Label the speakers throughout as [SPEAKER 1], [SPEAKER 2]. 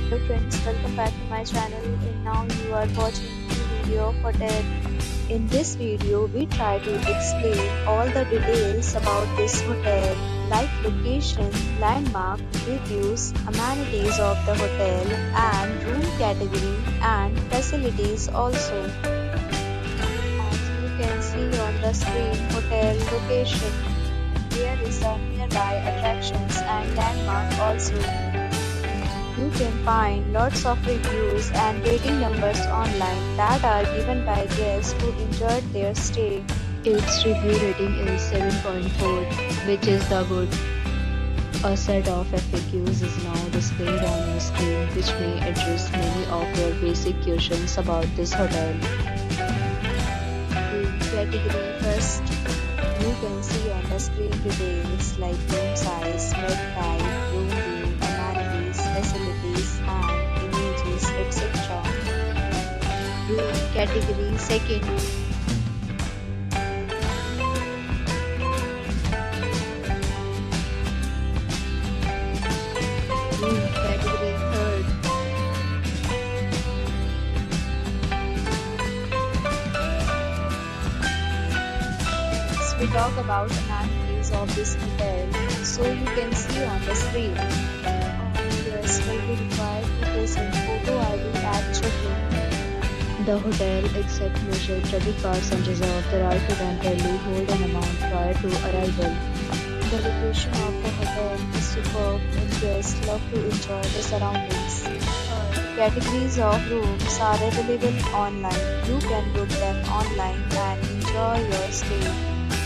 [SPEAKER 1] Hello friends, welcome back to my channel, and now you are watching the video of hotel. In this video, we try to explain all the details about this hotel, like location, landmark, reviews, amenities of the hotel, and room category and facilities also. As you can see on the screen, hotel location. There is a nearby attractions and landmark also. You can find lots of reviews and rating numbers online that are given by guests who enjoyed their stay.
[SPEAKER 2] Its review rating is 7.4, which is the good. A set of FAQs is now displayed on your screen, which may address many of your basic questions about this hotel.
[SPEAKER 1] Room category first. You can see on the screen details like room size, bed type, room view, amenities, facilities, and images, etc. Room category second. Room category third. Next, we talk about amenities of this hotel. So you can see on the screen. All guests will be required to present photo ID at check-in.
[SPEAKER 2] The hotel accepts major credit cards and reserves the right to temporarily hold an amount prior to arrival.
[SPEAKER 1] The location of the hotel is superb and guests love to enjoy the surroundings. Categories of rooms are available online. You can book them online and enjoy your stay.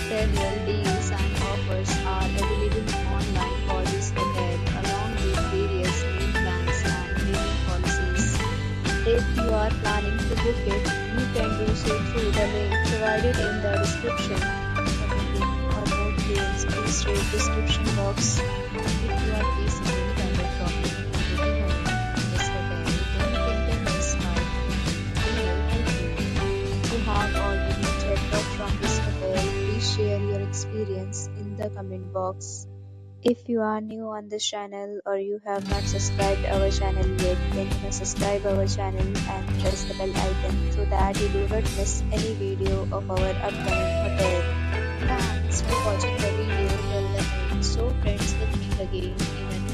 [SPEAKER 1] Several deals and offers are available online for this hotel along with various meal plans and payment policies. If you are planning to book it, you can do so through the link provided in the description. For booking or more details, please read description box.
[SPEAKER 2] If you are facing any kind of problem in booking a room in this hotel, then you can tell us by we will help you.
[SPEAKER 1] If you have already checked out from this hotel, please share your experience in the comment box. If you are new on this channel or you have not subscribed our channel yet, then you must subscribe our channel and press the bell icon so that you do not miss any video of our upcoming hotel. Thanks for watching the video till the end. So friends, we'll meet again in a